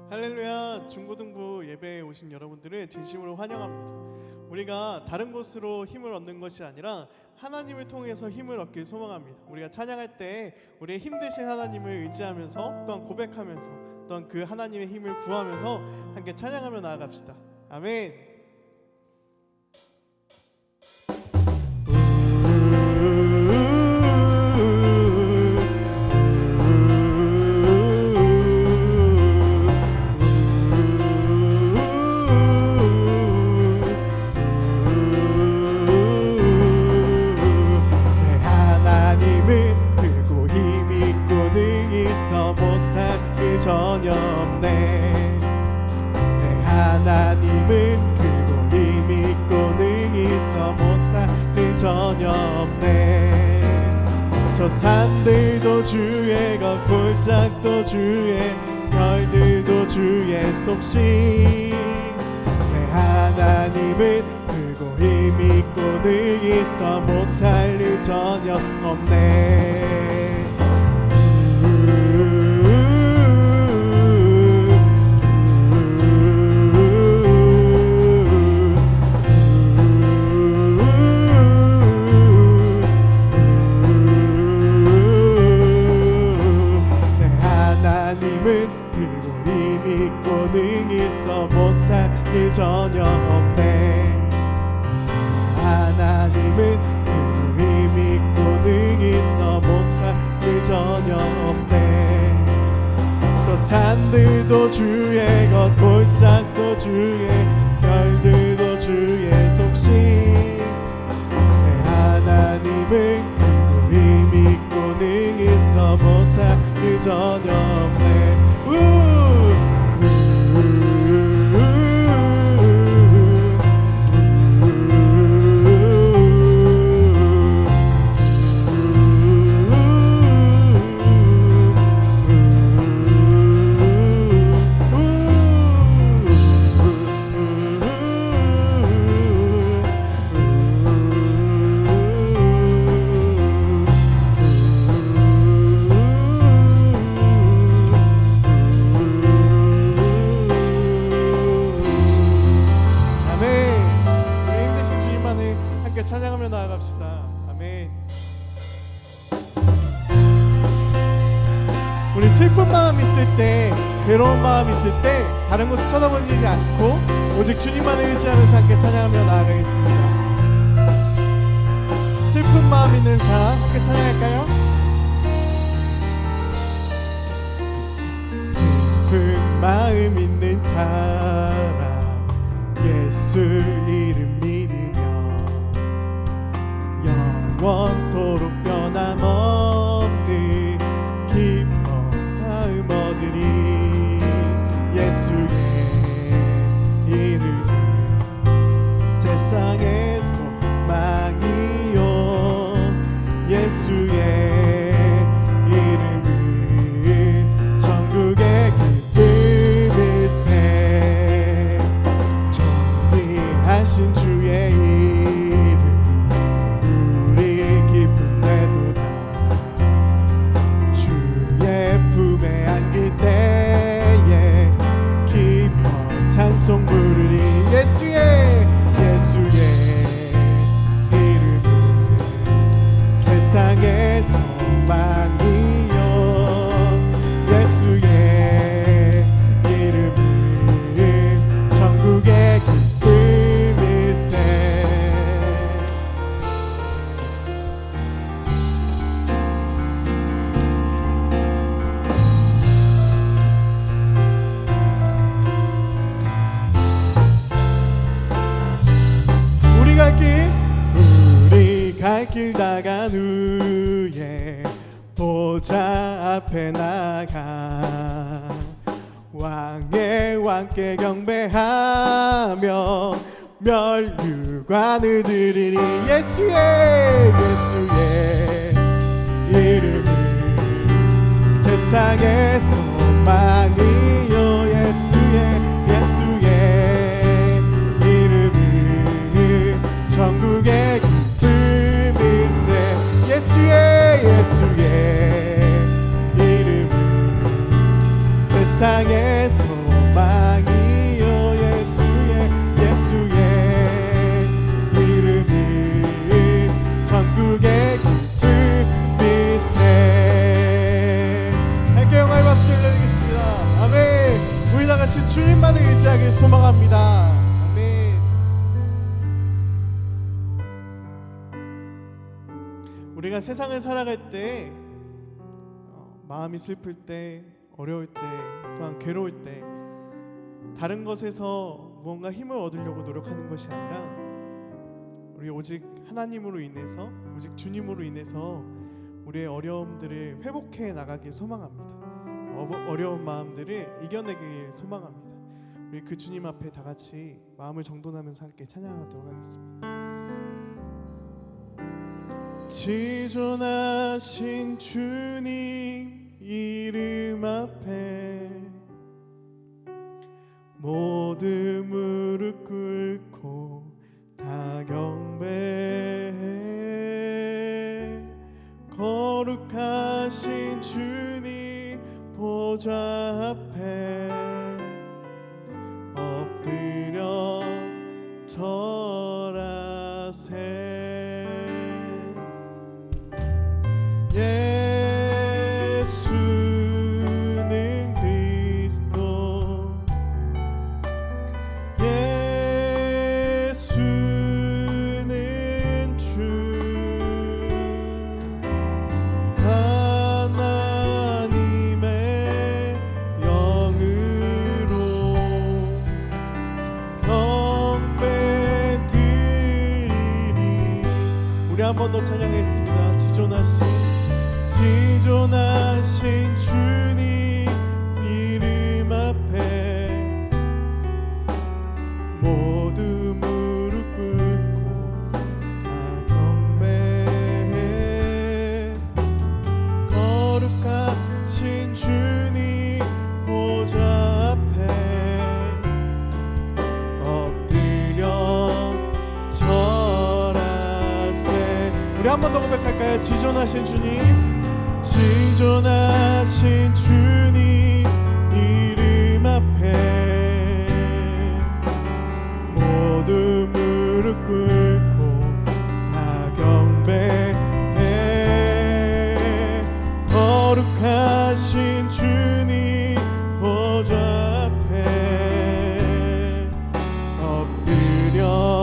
할렐루야. 중고등부 예배에 오신 여러분들을 진심으로 환영합니다. 우리가 다른 곳으로 힘을 얻는 것이 아니라 하나님을 통해서 힘을 얻길 소망합니다. 우리가 찬양할 때 우리의 힘 대신 하나님을 의지하면서 또한 고백하면서 또한 그 하나님의 힘을 구하면서 함께 찬양하며 나아갑시다. 아멘. 전혀 없네. 내 하나님은 크고 힘 있고 능히 있어 못할 일 전혀 없네. 저 산들도 주의 것, 골짜기도 주의, 별들도 주의 솜씨. 내 하나님은 크고 힘 있고 능히 있어 못할 일 전혀 없네. 못할 일 전혀 없네. 하나님은 힘 있고 능히 있어 못할 일 전혀 없네. 저 산들도 주의 것, 골짜기도 주의, 별들도 주의 솜씨. 내 하나님은 크고 힘 있고 능히 있어 못할 일 전혀 없네. 찬양하며 나아갑시다. 아멘. 우리 슬픈 마음 있을 때, 괴로운 마음 있을 때 다른 곳을 쳐다보지 않고 오직 주님만을 의지하면서 함께 찬양하며 나아가겠습니다. 슬픈 마음 있는 사람 함께 찬양할까요? 슬픈 마음 있는 사람, 예수 이름 영원토록 변함없는 기뻐 마음 얻으리. 예수의 이름은 세상의 소망이요, 예수의 이름은 천국의 기쁨일세. 정리하신 주의 이름 기쁨 되도다. 주의 품에 안길 때에 기뻐 찬송 부르리. 예수의 이름은 세상의 소망이요, 예수의 이름은 천국의 기쁨일세. 우리 갈 길 나간 후에 보좌 앞에 나가 왕의 왕께 경배하며 멸류관을 드리니. 예수의 이름은 세상의 소망이요, 예수의 이름은 천국의 기쁨일세. 예수의 이름은 세상의 소망 같이 주님만을 의지하길 소망합니다. 아멘. 우리가 세상을 살아갈 때 마음이 슬플 때, 어려울 때, 또한 괴로울 때 다른 것에서 무언가 힘을 얻으려고 노력하는 것이 아니라 우리 오직 하나님으로 인해서, 오직 주님으로 인해서 우리의 어려움들을 회복해 나가길 소망합니다. 어려운 마음들을 이겨내길 소망합니다. 우리 그 주님 앞에 다 같이 마음을 정돈하면서 함께 찬양하도록 하겠습니다. 지존하신 주님 이름 앞에 모두 무릎 꿇고 다 경배해. 거룩하신 주님 보좌 앞에 엎드려 절하세. 예수는 그리스도, 예수는 주, 하나님의 영으로 경배드리리. 우리 한 번 더 찬양했습니다. 지존하신 주님 이름 앞에 모두 무릎 꿇고 다 경배해. 거룩하신 주님 보좌 앞에 엎드려 절하세. 우리 한 번 더 고백할까요? 지존하신 주님, 지존하신 주님 이름 앞에 모두 무릎 꿇고 다 경배해. 거룩하신 주님 보좌 앞에 엎드려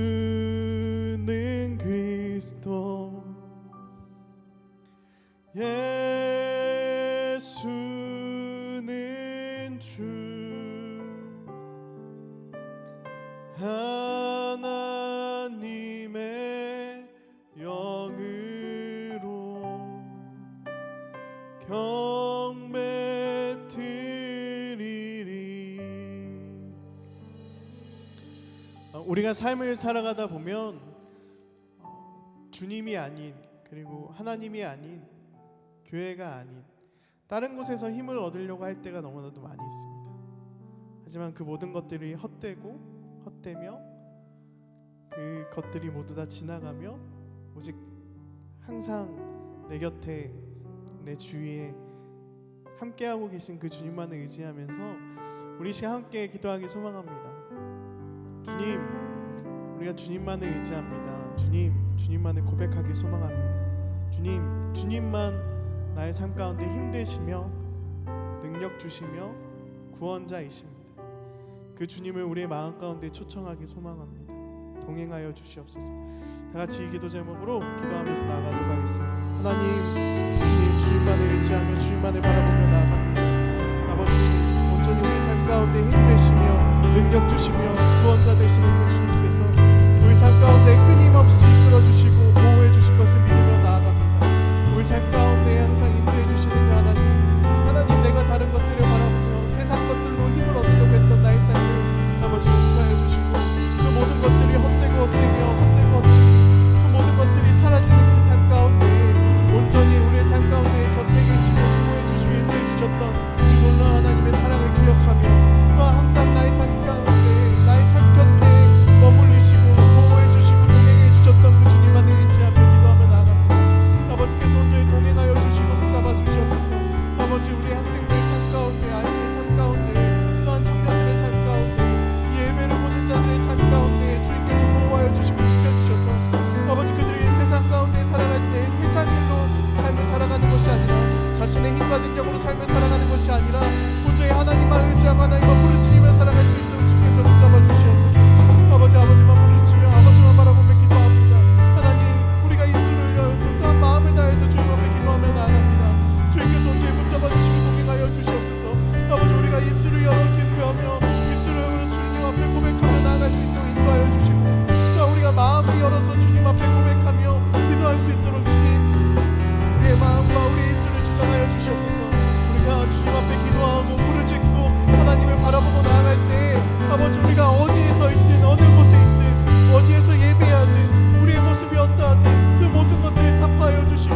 예수는 그리스도, 예수는 주, 하나님의 영으로 경배드리리. 우리가 삶을 살아가다 보면 주님이 아닌, 그리고 하나님이 아닌, 교회가 아닌 다른 곳에서 힘을 얻으려고 할 때가 너무나도 많이 있습니다. 하지만 그 모든 것들이 헛되며 그 것들이 모두 다 지나가며 오직 항상 내 곁에, 내 주위에 함께하고 계신 그 주님만을 의지하면서 우리 시간 함께 기도하기 소망합니다. 주님, 우리가 주님만을 의지합니다. 주님만을 고백하기 소망합니다. 주님만 나의 삶 가운데 힘되시며 능력 주시며 구원자이십니다. 그 주님을 우리의 마음 가운데 초청하기 소망합니다. 동행하여 주시옵소서. 다 같이 이 기도 제목으로 기도하면서 나아가도록 하겠습니다. 하나님, 주님만을 의지하며 주님만을 바라보며 나아갑니다. 아버지, 온전히 우리 삶 가운데 힘내시며 능력 주시며 구원자 되시는 그 주님께서 우리 삶 가운데 끊임없이 이끌어주시고 보호해주실 것을 믿으며 나아갑니다. 우리 삶 가운데 항상 인도해주시는 그 하나님, 내가 다른 것들을 바라보며 세상 것들로 힘을 얻으려고 했던 나의 삶을 아버지 용서해 주시고, 그 모든 것들이 헛되고 그 모든 것들이 사라지는 그 삶 가운데 온전히 우리의 삶 가운데 곁에 계시고 보호해 주시고 인도해 주셨던 이 놀라운 하나님의 사랑을 기억하며 또한 항상 나의 삶 가운데 나의 삶 곁에 머물리시고 보호해 주시고 동행해 주셨던 그 주님만을 의지하며 기도하며 나아갑니다. 아버지께서 온전히 동행하여 주시고 붙잡아 주시옵소서. 아버지, 우리 학생들의 삶 가운데, 아이들의 삶 가운데, 또한 청년들의 삶 가운데, 이 예배를 보는 자들의 삶 가운데 주님께서 보호하여 주시고 지켜주셔서 아버지, 그들이 세상 가운데 살아갈 때 세상일로 삶을 살아가는 것이 아니라 자신의 힘과 능력으로 삶을 살아가는 것이 아니라 온전히 하나님만 의지하고 하나님만 부르짖으며 살아갈 수 있도록 주께서 붙잡아 주시옵소서. 아버지만 부르짖으며 아버지만 바라보며 기도합니다. 하나님, 우리가 입술을 열어서 또한 마음을 다해서 주님 앞에 기도하며 나아갑니다. 주님께서 온전히 붙잡아 주시고 동행하여 주시옵소서. 아버지, 우리가 입술을 열어 기도하며 입술을 열어 주님 앞에 고백하며 나아갈 수 있도록 인도하여 주시고, 또 우리가 마음을 열어서 주님 앞에 고백하며 기도할 수 있도록 주님, 우리의 마음과 우리의 입술을 주장하여 주시옵소서. 우리가 주님 앞에 기도하고 부르짖고 하나님을 바라보고 나아갈 때 아버지, 우리가 어디에서 있든 어느 곳에 있든 어디에서 예배하든 우리의 모습이 어떠하든 그 모든 것들을 타파하여 주시고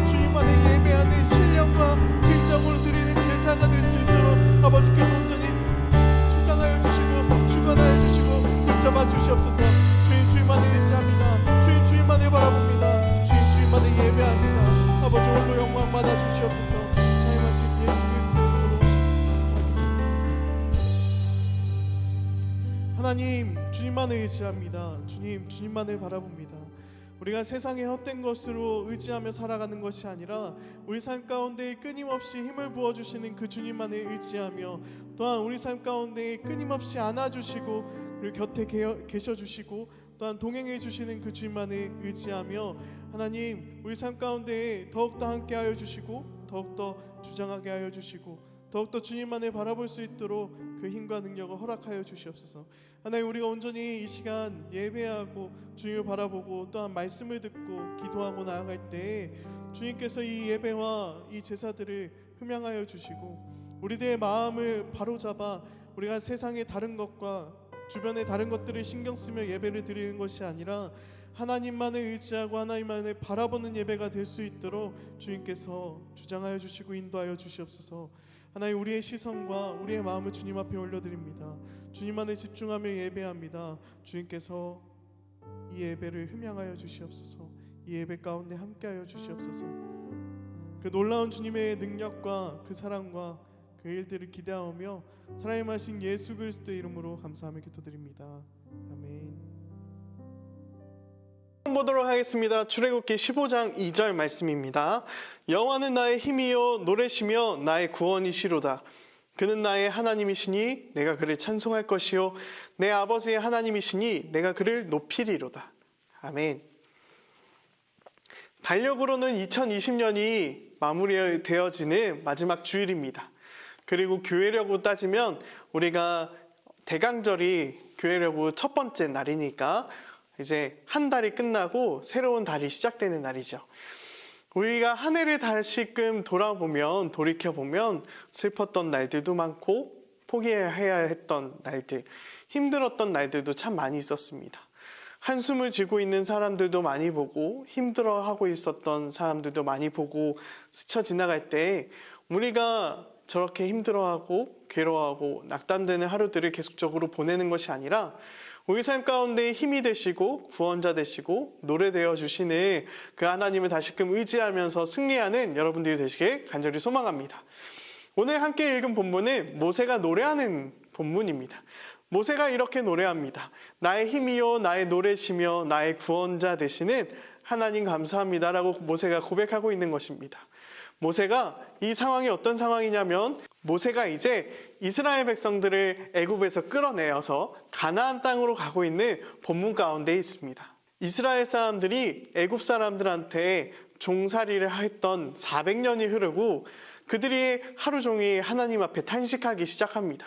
주님만을 예배하는 신령과 진정으로 드리는 제사가 될 수 있도록 아버지께서 온전히 주장하여 주시고 주관하여 주시고 붙잡아 주시옵소서. 주님만을 의지합니다. 주님만을 바라봅니다. 주님만을 예배합니다. 아버지, 홀로 영광 받아 주시옵소서. 사용하신 예수 그리스도의 이름으로 감사합니다. 하나님, 주님만을 의지합니다. 주님만을 바라봅니다. 우리가 세상의 헛된 것으로 의지하며 살아가는 것이 아니라 우리 삶 가운데 끊임없이 힘을 부어주시는 그 주님만을 의지하며 또한 우리 삶 가운데 끊임없이 안아주시고 그리고 곁에 계셔주시고 또한 동행해 주시는 그 주님만을 의지하며 하나님, 우리 삶 가운데 더욱더 함께하여 주시고 더욱더 주장하게 하여 주시고 더욱더 주님만을 바라볼 수 있도록 그 힘과 능력을 허락하여 주시옵소서. 하나님, 우리가 온전히 이 시간 예배하고 주님을 바라보고 또한 말씀을 듣고 기도하고 나아갈 때 주님께서 이 예배와 이 제사들을 흠양하여 주시고 우리들의 마음을 바로잡아 우리가 세상의 다른 것과 주변의 다른 것들을 신경 쓰며 예배를 드리는 것이 아니라 하나님만을 의지하고 하나님만을 바라보는 예배가 될 수 있도록 주님께서 주장하여 주시고 인도하여 주시옵소서. 하나님, 우리의 시선과 우리의 마음을 주님 앞에 올려드립니다. 주님만을 집중하며 예배합니다. 주님께서 이 예배를 흠양하여 주시옵소서. 이 예배 가운데 함께하여 주시옵소서. 그 놀라운 주님의 능력과 그 사랑과 그 일들을 기대하며 살아임하신 예수 그리스도의 이름으로 감사하며 기도드립니다. 아멘. 보도록 하겠습니다. 출애굽기 15장 2절 말씀입니다. 여호와는 나의 힘이요 노래시며 나의 구원이시로다. 그는 나의 하나님이시니 내가 그를 찬송할 것이요 내 아버지의 하나님이시니 내가 그를 높이리로다. 아멘. 달력으로는 2020년이 마무리되어지는 마지막 주일입니다. 그리고 교회력으로 따지면 우리가 대강절이 교회력 첫 번째 날이니까 이제 한 달이 끝나고 새로운 달이 시작되는 날이죠. 우리가 한 해를 다시금 돌이켜보면 슬펐던 날들도 많고 포기해야 했던 날들, 힘들었던 날들도 참 많이 있었습니다. 한숨을 쥐고 있는 사람들도 많이 보고 힘들어하고 있었던 사람들도 많이 보고 스쳐 지나갈 때 우리가 저렇게 힘들어하고 괴로워하고 낙담되는 하루들을 계속적으로 보내는 것이 아니라 우리 삶 가운데 힘이 되시고 구원자 되시고 노래되어 주시는 그 하나님을 다시금 의지하면서 승리하는 여러분들이 되시길 간절히 소망합니다. 오늘 함께 읽은 본문은 모세가 노래하는 본문입니다. 모세가 이렇게 노래합니다. 나의 힘이요 나의 노래시며 나의 구원자 되시는 하나님 감사합니다 라고 모세가 고백하고 있는 것입니다. 모세가 이 상황이 어떤 상황이냐면 모세가 이제 이스라엘 백성들을 애굽에서 끌어내어서 가나안 땅으로 가고 있는 본문 가운데 있습니다. 이스라엘 사람들이 애굽 사람들한테 종살이를 했던 400년이 흐르고 그들이 하루 종일 하나님 앞에 탄식하기 시작합니다.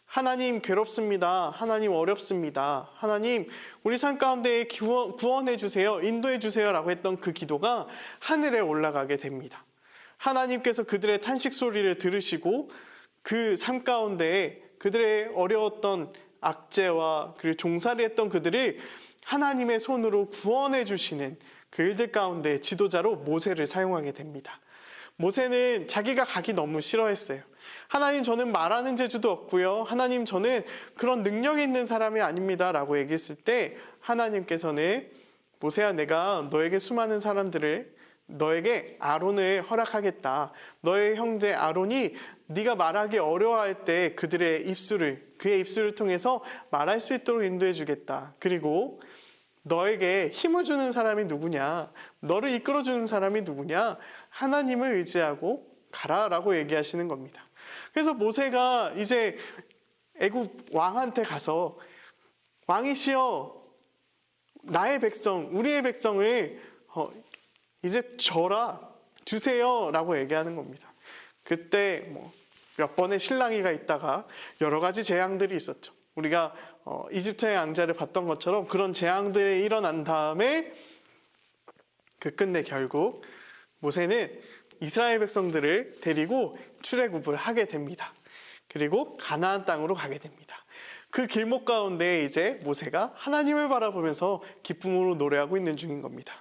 하나님 괴롭습니다. 하나님 어렵습니다. 하나님 우리 삶 가운데 구원해 주세요. 인도해 주세요 라고 했던 그 기도가 하늘에 올라가게 됩니다. 하나님께서 그들의 탄식 소리를 들으시고 그 삶 가운데 그들의 어려웠던 악재와 그리고 종살이했던 그들을 하나님의 손으로 구원해 주시는 그 일들 가운데 지도자로 모세를 사용하게 됩니다. 모세는 자기가 가기 너무 싫어했어요. 하나님 저는 말하는 재주도 없고요. 하나님 저는 그런 능력이 있는 사람이 아닙니다 라고 얘기했을 때 하나님께서는 모세야 내가 너에게 수많은 사람들을 너에게 아론을 허락하겠다. 너의 형제 아론이 네가 말하기 어려워할 때 그의 입술을 통해서 말할 수 있도록 인도해 주겠다. 그리고 너에게 힘을 주는 사람이 누구냐? 너를 이끌어주는 사람이 누구냐? 하나님을 의지하고 가라라고 얘기하시는 겁니다. 그래서 모세가 이제 애굽 왕한테 가서 왕이시여 나의 백성, 우리의 백성을 이제 주세요 라고 얘기하는 겁니다. 그때 몇 번의 실랑이가 있다가 여러 가지 재앙들이 있었죠. 우리가 이집트의 왕자를 봤던 것처럼 그런 재앙들이 일어난 다음에 끝내 결국 모세는 이스라엘 백성들을 데리고 출애굽을 하게 됩니다. 그리고 가나안 땅으로 가게 됩니다. 그 길목 가운데 이제 모세가 하나님을 바라보면서 기쁨으로 노래하고 있는 중인 겁니다.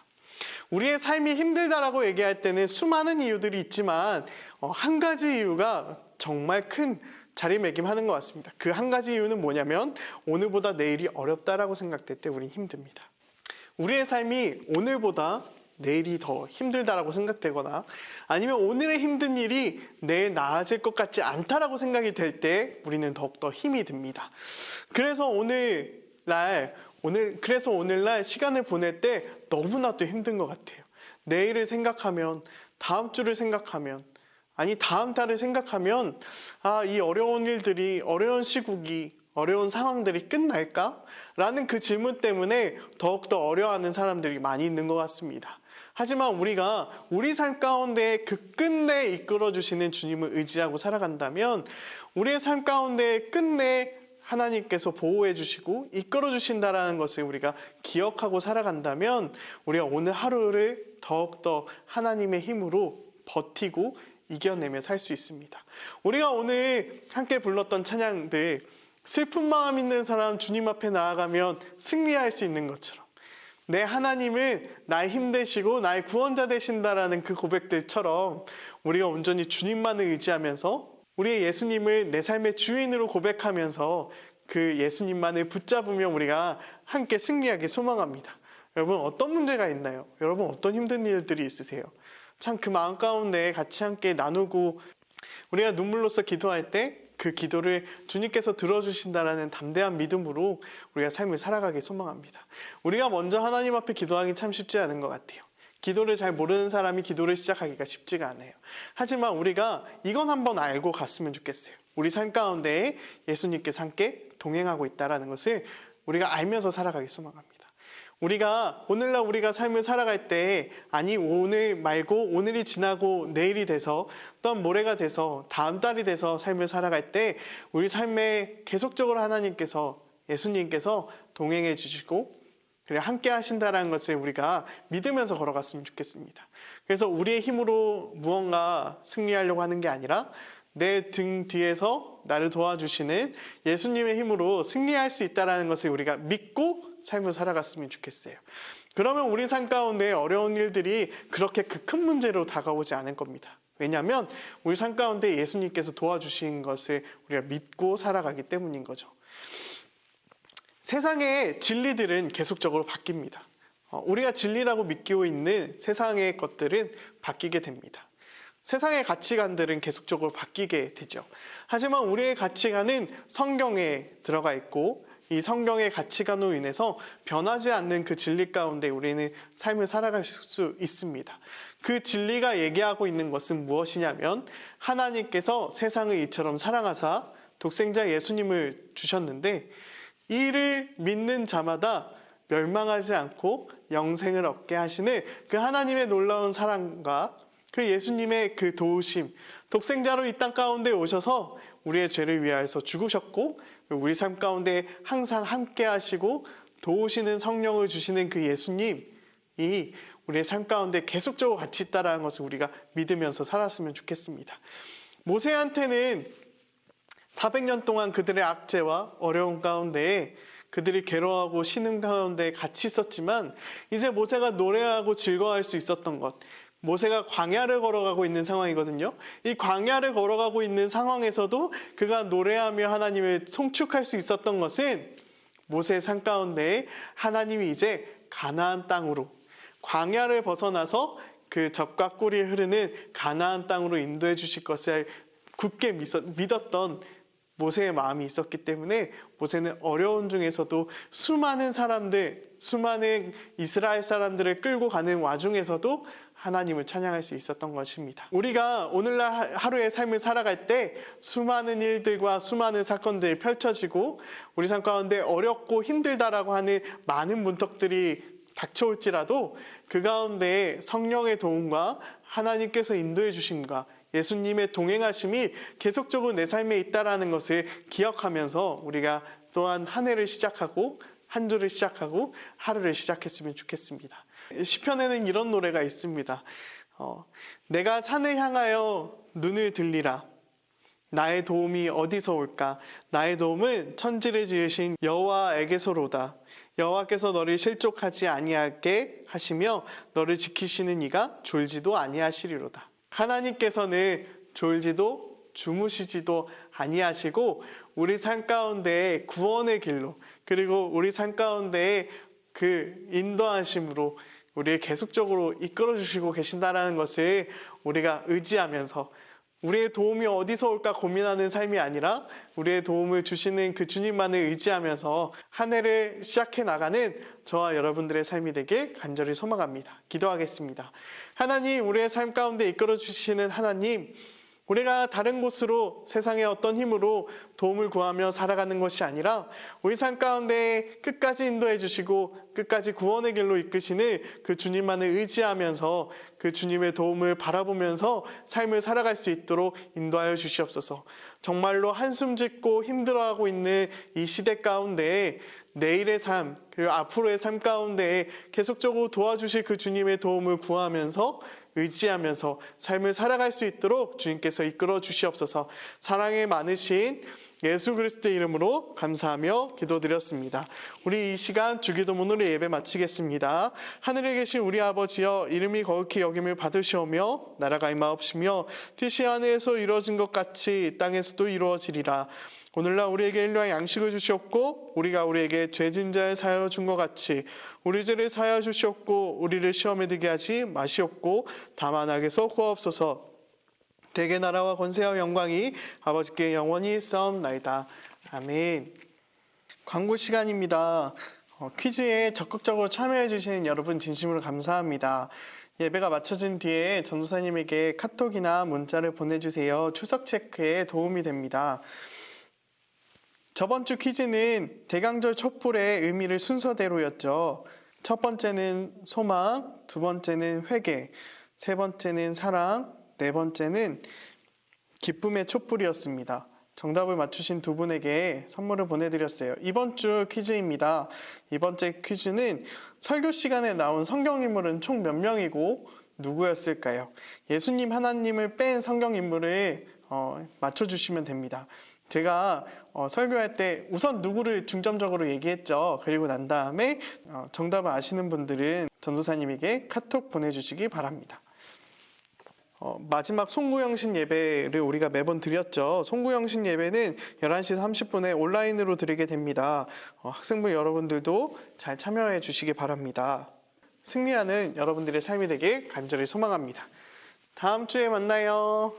우리의 삶이 힘들다라고 얘기할 때는 수많은 이유들이 있지만 한 가지 이유가 정말 큰 자리매김하는 것 같습니다. 그 한 가지 이유는 뭐냐면 오늘보다 내일이 어렵다라고 생각될 때 우리는 힘듭니다. 우리의 삶이 오늘보다 내일이 더 힘들다라고 생각되거나 아니면 오늘의 힘든 일이 내일 나아질 것 같지 않다라고 생각이 될 때 우리는 더욱더 힘이 듭니다. 그래서 오늘날 시간을 보낼 때 너무나도 힘든 것 같아요. 내일을 생각하면, 다음 주를 생각하면, 다음 달을 생각하면 이 어려운 일들이, 어려운 시국이, 어려운 상황들이 끝날까? 라는 그 질문 때문에 더욱더 어려워하는 사람들이 많이 있는 것 같습니다. 하지만 우리가 우리 삶 가운데 그 끝내 이끌어주시는 주님을 의지하고 살아간다면 우리의 삶 가운데 끝내 하나님께서 보호해 주시고 이끌어 주신다라는 것을 우리가 기억하고 살아간다면 우리가 오늘 하루를 더욱더 하나님의 힘으로 버티고 이겨내며 살 수 있습니다. 우리가 오늘 함께 불렀던 찬양들 슬픈 마음 있는 사람 주님 앞에 나아가면 승리할 수 있는 것처럼 내 하나님은 나의 힘 되시고 나의 구원자 되신다라는 그 고백들처럼 우리가 온전히 주님만을 의지하면서 우리의 예수님을 내 삶의 주인으로 고백하면서 그 예수님만을 붙잡으며 우리가 함께 승리하기 소망합니다. 여러분 어떤 문제가 있나요? 여러분 어떤 힘든 일들이 있으세요? 참 그 마음 가운데 같이 함께 나누고 우리가 눈물로써 기도할 때 그 기도를 주님께서 들어주신다라는 담대한 믿음으로 우리가 삶을 살아가기 소망합니다. 우리가 먼저 하나님 앞에 기도하기 참 쉽지 않은 것 같아요. 기도를 잘 모르는 사람이 기도를 시작하기가 쉽지가 않아요. 하지만 우리가 이건 한번 알고 갔으면 좋겠어요. 우리 삶 가운데 예수님께서 함께 동행하고 있다는 것을 우리가 알면서 살아가기 소망합니다. 오늘날 우리가 삶을 살아갈 때 오늘 말고 오늘이 지나고 내일이 돼서 또한 모레가 돼서 다음 달이 돼서 삶을 살아갈 때 우리 삶에 계속적으로 하나님께서 예수님께서 동행해 주시고 그리고 함께 하신다는 것을 우리가 믿으면서 걸어갔으면 좋겠습니다. 그래서 우리의 힘으로 무언가 승리하려고 하는 게 아니라 내 등 뒤에서 나를 도와주시는 예수님의 힘으로 승리할 수 있다는 것을 우리가 믿고 삶을 살아갔으면 좋겠어요. 그러면 우리 삶 가운데 어려운 일들이 그렇게 그 큰 문제로 다가오지 않을 겁니다. 왜냐하면 우리 삶 가운데 예수님께서 도와주신 것을 우리가 믿고 살아가기 때문인 거죠. 세상의 진리들은 계속적으로 바뀝니다. 우리가 진리라고 믿고 있는 세상의 것들은 바뀌게 됩니다. 세상의 가치관들은 계속적으로 바뀌게 되죠. 하지만 우리의 가치관은 성경에 들어가 있고 이 성경의 가치관으로 인해서 변하지 않는 그 진리 가운데 우리는 삶을 살아갈 수 있습니다. 그 진리가 얘기하고 있는 것은 무엇이냐면 하나님께서 세상을 이처럼 사랑하사 독생자 예수님을 주셨는데 이를 믿는 자마다 멸망하지 않고 영생을 얻게 하시는 그 하나님의 놀라운 사랑과 그 예수님의 그 도우심, 독생자로 이 땅 가운데 오셔서 우리의 죄를 위하여서 죽으셨고 우리 삶 가운데 항상 함께 하시고 도우시는 성령을 주시는 그 예수님이 우리의 삶 가운데 계속적으로 같이 있다는 것을 우리가 믿으면서 살았으면 좋겠습니다. 모세한테는 400년 동안 그들의 악죄와 어려움 가운데 그들이 괴로워하고 신음 가운데 같이 있었지만 이제 모세가 노래하고 즐거워할 수 있었던 것, 모세가 광야를 걸어가고 있는 상황이거든요. 이 광야를 걸어가고 있는 상황에서도 그가 노래하며 하나님을 송축할 수 있었던 것은 모세의 삶 가운데 하나님이 이제 가나안 땅으로 광야를 벗어나서 그 젖과 꿀이 흐르는 가나안 땅으로 인도해 주실 것을 굳게 믿었던 모세의 마음이 있었기 때문에 모세는 어려운 중에서도 수많은 사람들, 수많은 이스라엘 사람들을 끌고 가는 와중에서도 하나님을 찬양할 수 있었던 것입니다. 우리가 오늘날 하루의 삶을 살아갈 때 수많은 일들과 수많은 사건들이 펼쳐지고 우리 삶 가운데 어렵고 힘들다라고 하는 많은 문턱들이 닥쳐올지라도 그 가운데 성령의 도움과 하나님께서 인도해 주심과 예수님의 동행하심이 계속적으로 내 삶에 있다는 것을 기억하면서 우리가 또한 한 해를 시작하고 한 주를 시작하고 하루를 시작했으면 좋겠습니다. 시편에는 이런 노래가 있습니다. 내가 산을 향하여 눈을 들리라. 나의 도움이 어디서 올까? 나의 도움은 천지를 지으신 여호와에게서로다. 여호와께서 너를 실족하지 아니하게 하시며 너를 지키시는 이가 졸지도 아니하시리로다. 하나님께서는 졸지도 주무시지도 아니하시고 우리 삶 가운데 구원의 길로 그리고 우리 삶 가운데 그 인도하심으로 우리를 계속적으로 이끌어 주시고 계신다는 것을 우리가 의지하면서 우리의 도움이 어디서 올까 고민하는 삶이 아니라 우리의 도움을 주시는 그 주님만을 의지하면서 한 해를 시작해 나가는 저와 여러분들의 삶이 되길 간절히 소망합니다. 기도하겠습니다. 하나님, 우리의 삶 가운데 이끌어 주시는 하나님, 우리가 다른 곳으로 세상의 어떤 힘으로 도움을 구하며 살아가는 것이 아니라 우리 삶 가운데 끝까지 인도해 주시고 끝까지 구원의 길로 이끄시는 그 주님만을 의지하면서 그 주님의 도움을 바라보면서 삶을 살아갈 수 있도록 인도하여 주시옵소서. 정말로 한숨 짓고 힘들어하고 있는 이 시대 가운데 내일의 삶 그리고 앞으로의 삶 가운데 계속적으로 도와주실 그 주님의 도움을 구하면서 의지하면서 삶을 살아갈 수 있도록 주님께서 이끌어 주시옵소서. 사랑이 많으신 예수 그리스도의 이름으로 감사하며 기도드렸습니다. 우리 이 시간 주기도문으로 예배 마치겠습니다. 하늘에 계신 우리 아버지여, 이름이 거룩히 여김을 받으시오며 나라가 임하옵시며 뜻이 하늘에서 이루어진 것 같이 이 땅에서도 이루어지리라. 오늘날 우리에게 일용할 양식을 주시옵고 우리가 우리에게 죄진 자를 사하여 준 것 같이 우리 죄를 사하여 주시옵고 우리를 시험에 들게 하지 마시옵고 다만 악에서 구하옵소서. 대개 나라와 권세와 영광이 아버지께 영원히 있사옵나이다. 아멘. 광고 시간입니다. 퀴즈에 적극적으로 참여해 주시는 여러분 진심으로 감사합니다. 예배가 마쳐진 뒤에 전도사님에게 카톡이나 문자를 보내주세요. 추석 체크에 도움이 됩니다. 저번 주 퀴즈는 대강절 촛불의 의미를 순서대로였죠. 첫 번째는 소망, 두 번째는 회개, 세 번째는 사랑, 네 번째는 기쁨의 촛불이었습니다. 정답을 맞추신 두 분에게 선물을 보내드렸어요. 이번 주 퀴즈입니다. 이번 주 퀴즈는 설교 시간에 나온 성경인물은 총 몇 명이고 누구였을까요? 예수님 하나님을 뺀 성경인물을 맞춰주시면 됩니다. 제가 설교할 때 우선 누구를 중점적으로 얘기했죠. 그리고 난 다음에 정답을 아시는 분들은 전도사님에게 카톡 보내주시기 바랍니다. 마지막 송구영신 예배를 우리가 매번 드렸죠. 송구영신 예배는 11시 30분에 온라인으로 드리게 됩니다. 학생분 여러분들도 잘 참여해 주시기 바랍니다. 승리하는 여러분들의 삶이 되길 간절히 소망합니다. 다음 주에 만나요.